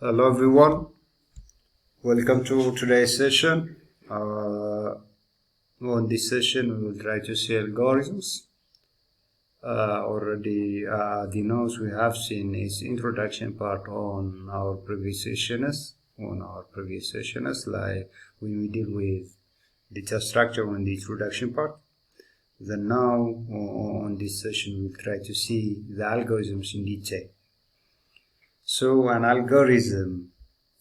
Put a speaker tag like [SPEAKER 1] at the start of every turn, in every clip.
[SPEAKER 1] Hello everyone, welcome to today's session. On this session we will try to see algorithms. Already the notes we have seen is introduction part on our previous sessions, like when we deal with data structure on the introduction part. Then now on this session we'll try to see the algorithms in detail. So an algorithm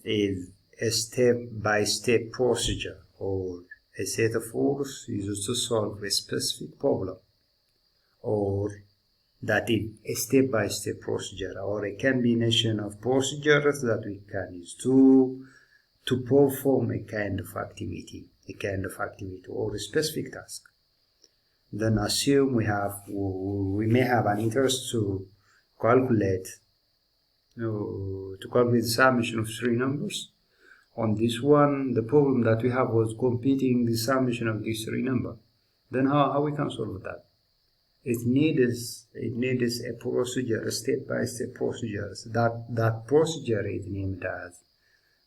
[SPEAKER 1] is a step-by-step procedure or a set of rules used to solve a specific problem, or that is a step-by-step procedure or a combination of procedures that we can use to perform a kind of activity or a specific task. Then assume we may have an interest to calculate the summation of three numbers. On this one, the problem that we have was computing the summation of these three numbers. Then how we can solve that? It needs a procedure, a step-by-step procedure. That procedure is named as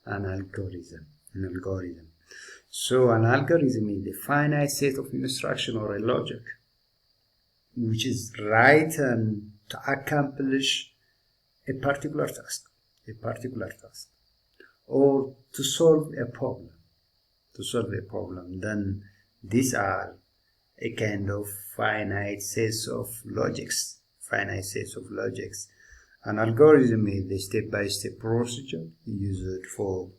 [SPEAKER 1] an algorithm. So an algorithm is a finite set of instruction or a logic which is written to accomplish a particular task, or to solve a problem. Then these are a kind of finite sets of logics. An algorithm is a step-by-step procedure used for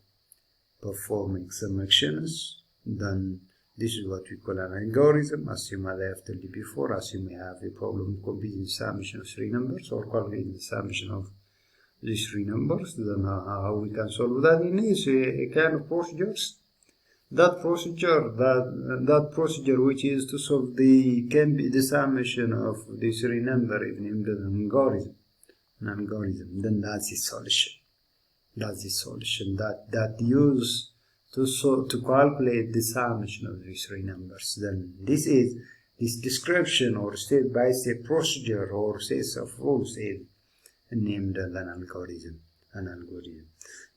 [SPEAKER 1] performing some actions. Then this is what we call an algorithm. Assume, as I have told you before, assume we have a problem computing the summation of three numbers or calculating the summation of these three numbers. Then how we can solve that? It needs a kind of procedures. That procedure which is to solve the summation of these three numbers is named as an algorithm. Then that's the solution. That used to calculate the summation of these three numbers. Then this description or step-by-step procedure or set of rules is named as an algorithm.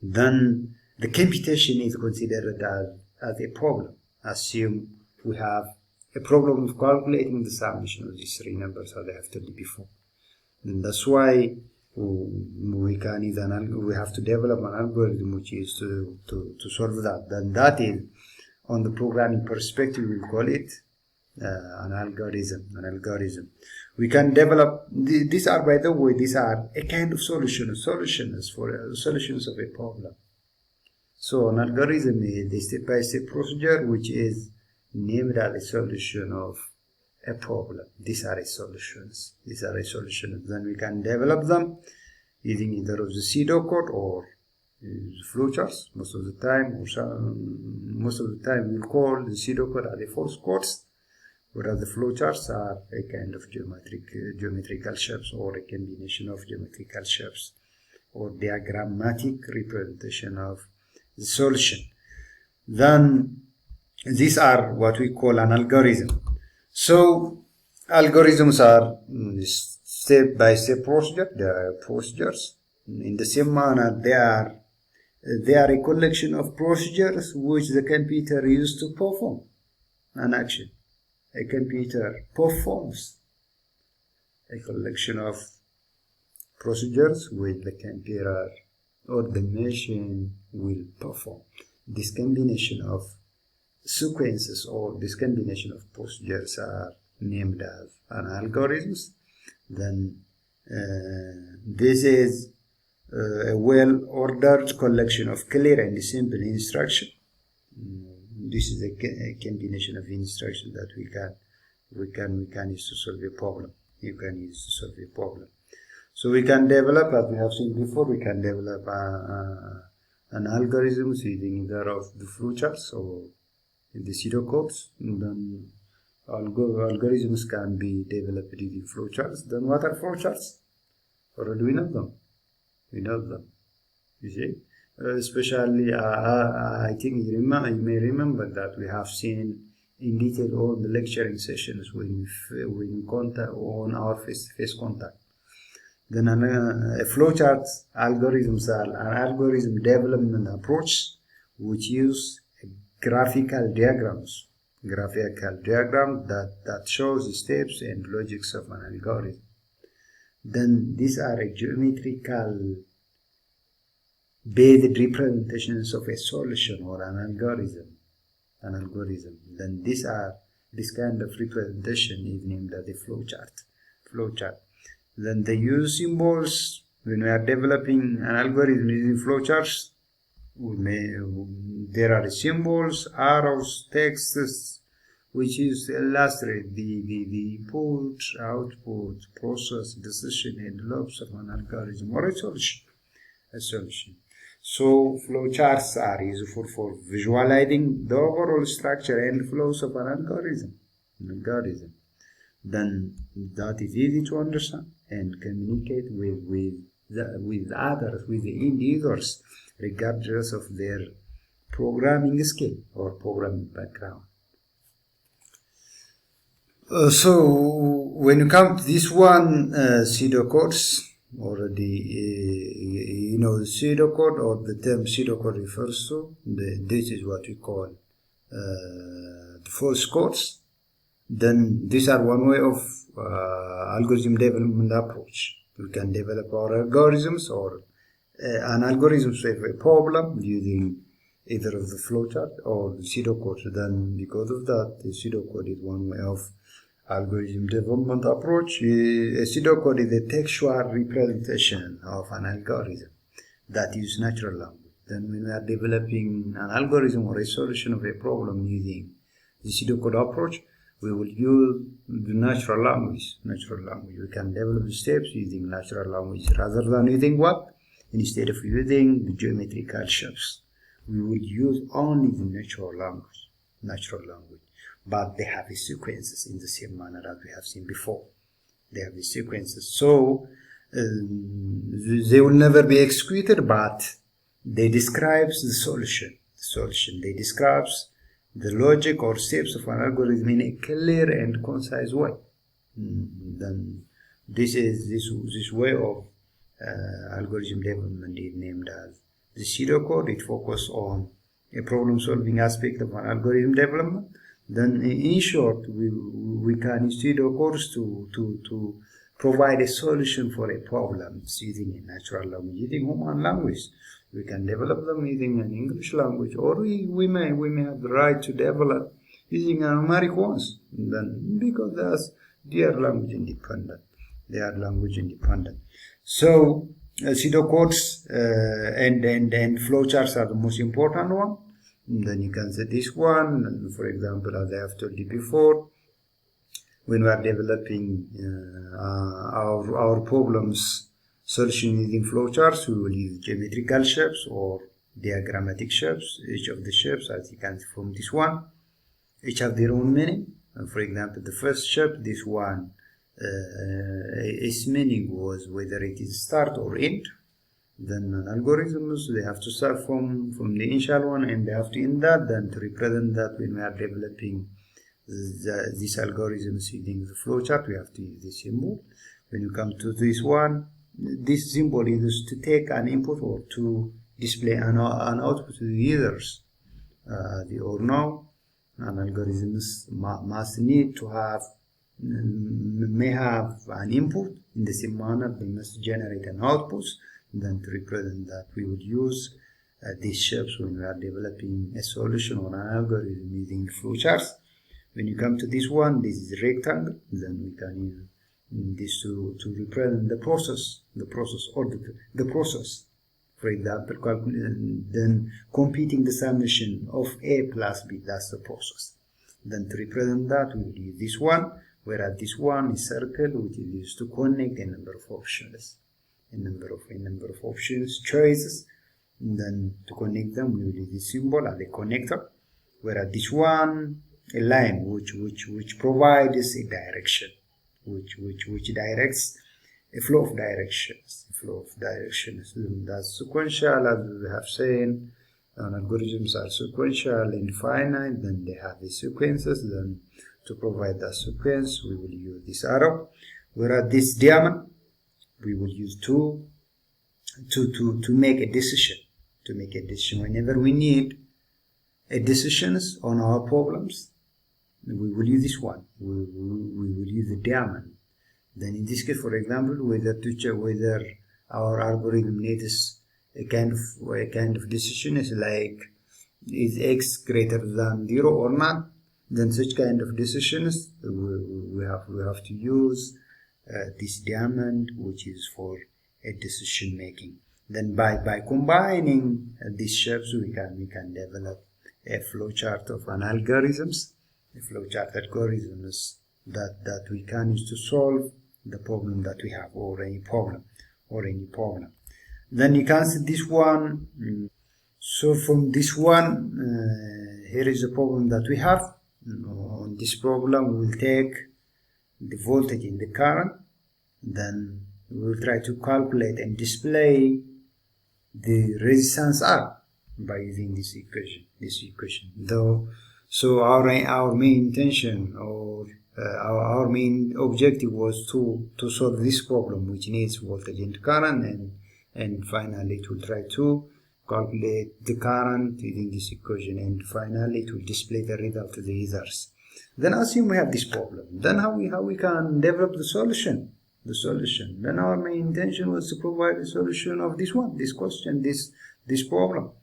[SPEAKER 1] Then the computation is considered as a problem. Assume we have a problem of calculating the summation of these three numbers, as I have told you before. Then that's why we have to develop an algorithm which is to solve that. Then that is, on the programming perspective, we call it an algorithm. We can develop these are, by the way, these are a kind of solutions of a problem. So an algorithm is a step-by-step procedure which is named as a solution of a problem. These are solutions. Then we can develop them using either of the pseudocode or flowcharts. Most of the time we call the pseudocode as the false codes, whereas the flowcharts are a kind of geometrical shapes or a combination of geometrical shapes or diagrammatic representation of the solution. Then these are what we call an algorithm. So algorithms are step-by-step procedure. They are procedures. In the same manner, they are a collection of procedures which the computer uses to perform an action. A computer performs a collection of procedures which the computer or the machine will perform. This combination of sequences or this combination of procedures are named as an algorithms. Then this is a well-ordered collection of clear and simple instruction. This is a combination of instructions that we can use to solve a problem. So we can develop, as we have seen before, we can develop an algorithm using either of the flowcharts or the pseudocodes. Then algorithms can be developed using flowcharts. Then what are flowcharts? Already we know them. You see, especially I think you may remember that we have seen in detail all the lecturing sessions when we contact on our face-to-face contact. Then a flowchart algorithms are an algorithm development approach which use graphical diagrams that shows the steps and logics of an algorithm. Then these are a geometrical based representations of a solution or an algorithm. Then this kind of representation is named as the flowchart. Then they use symbols when we are developing an algorithm using flowcharts. There are symbols, arrows, texts, which is to illustrate the input, output, process, decision, and loops of an algorithm or a solution. So flowcharts are useful for visualizing the overall structure and flows of an algorithm. Then that is easy to understand and communicate with others, with the end users, regardless of their programming skill or programming background. So when you come to this one, pseudocodes, or the pseudocode, or the term pseudocode refers to this is what we call the false codes. Then these are one way of algorithm development approach. We can develop our algorithms or an algorithm solve a problem using either of the flowchart or the pseudocode. Then because of that, the pseudocode is one way of algorithm development approach. A pseudocode is a textual representation of an algorithm that uses natural language. Then when we are developing an algorithm or a solution of a problem using the pseudocode approach, we will use the natural language. We can develop the steps using natural language rather than using what? Instead of using the geometrical shapes, we would use only the natural language. But they have the sequences in the same manner as we have seen before. They have the sequences. So they will never be executed, but they describe the solution. They describe the logic or steps of an algorithm in a clear and concise way. Then this way of algorithm development is named as the pseudocode. It focuses on a problem-solving aspect of an algorithm development. Then in short, we can use pseudocodes to provide a solution for a problem using a natural language, using human language. We can develop them using an English language, or we may have the right to develop using a numeric ones. Then because they are language independent. So pseudocodes and flowcharts are the most important one. Then you can say this one, for example, as I have told you before, when we are developing our problems solution using flowcharts, we will use geometrical shapes or diagrammatic shapes. Each of the shapes, as you can see from this one, each have their own meaning. For example, the first shape, this one, its meaning was whether it is start or end. Then algorithms, they have to start from the initial one and they have to end that. Then to represent that, when we are developing these algorithms using the flowchart, we have to use this symbol. When you come to this one, this symbol is used to take an input or to display an output to the users. Or now, an algorithms must need to have may have an input. In the same manner, they must generate an output. Then to represent that, we would use these shapes when we are developing a solution or an algorithm using flowcharts. When you come to this one, this is a rectangle. Then we can use this to represent the process. For example, then computing the summation of A plus B, that's the process. Then to represent that, we will use this one, whereas this one is circle, which is used to connect a number of options. A number of options, choices, and then to connect them we will use this symbol as a connector, whereas this one a line which provides a direction, which directs a flow of directions. That's sequential, as we have seen. Algorithms are sequential and finite. Then they have the sequences. Then to provide that sequence, we will use this arrow, whereas this diamond we will use to make a decision. To make a decision, whenever we need a decisions on our problems, we will use this one. We will use the diamond. Then in this case, for example, whether to check whether our algorithm needs a kind of decision is like, is x greater than 0 or not, then such kind of decisions we have to use this diamond, which is for a decision making. Then by combining these shapes, we can develop a flowchart of an algorithms, a flowchart algorithms that we can use to solve the problem that we have, or any problem. Then you can see this one. So from this one, here is a problem that we have. On this problem, we will take the voltage in the current. Then we will try to calculate and display the resistance R by using this equation. So our main intention, or our main objective, was to solve this problem, which needs voltage and current, and finally it will try to calculate the current using this equation, and finally it will display the result to the users. Then assume we have this problem. Then how we can develop the solution. Then our main intention was to provide a solution of this question, this problem.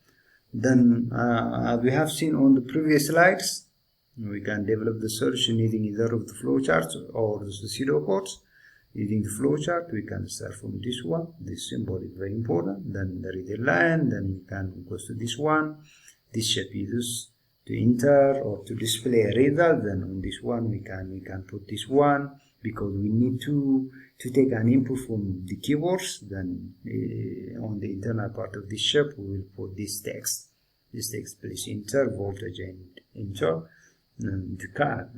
[SPEAKER 1] Then as we have seen on the previous slides, we can develop the solution using either of the flowcharts or the pseudocodes. Using the flowchart, we can start from this one. This symbol is very important. Then there is a line. Then we can go to this one. This shape is used to enter or to display a result. Then on this one, we can put this one, because we need to take an input from the keyboards. Then on the internal part of this shape, we will put this text. This text, please enter voltage and enter the current.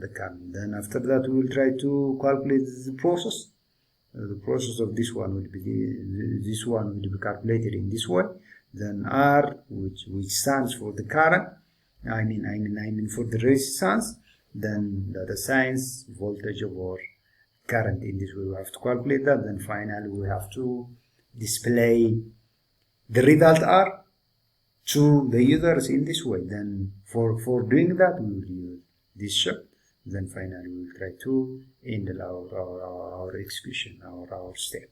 [SPEAKER 1] Then after that, we will try to calculate the process. The process of this one will be calculated in this way. Then R, which stands for the current, I mean for the resistance. Then that assigns voltage over current. In this way, we have to calculate that. Then finally, we have to display the result R to the users in this way. Then for doing that, we will use this shape. Then finally, we will try to end our execution, our step.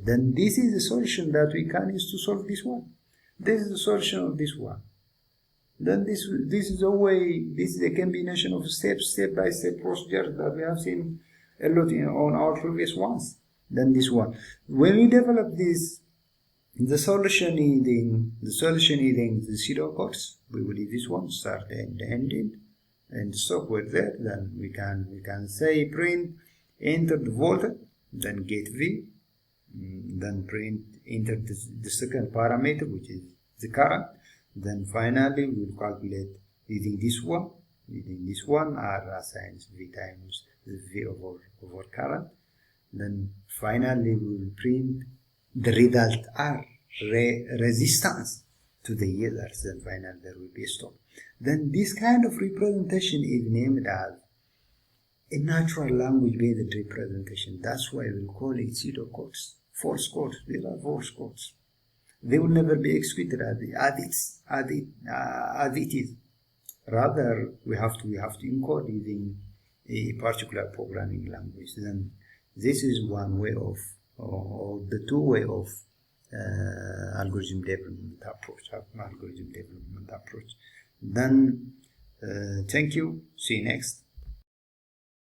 [SPEAKER 1] Then this is the solution that we can use to solve this one. This is the solution of this one. Then this is a way. This is a combination of step-by-step procedures that we have seen a lot on our previous ones. Then this one, when we develop this, the solution using the pseudocodes, we will use this one, start and end, and stop with that. Then we can say print, enter the voltage, then get V, then print, enter the second parameter, which is the current. Then finally we will calculate using this one. R assigns V times the V over current. Then finally we will print the result R, resistance, to the users. Then finally there will be a stop. Then this kind of representation is named as a natural language based representation. That's why we call it pseudocodes, false codes. These are false codes. They will never be executed as it is. Rather, we have to encode using a particular programming language. Then this is one way of, or the two way of algorithm development approach. Then thank you. See you next.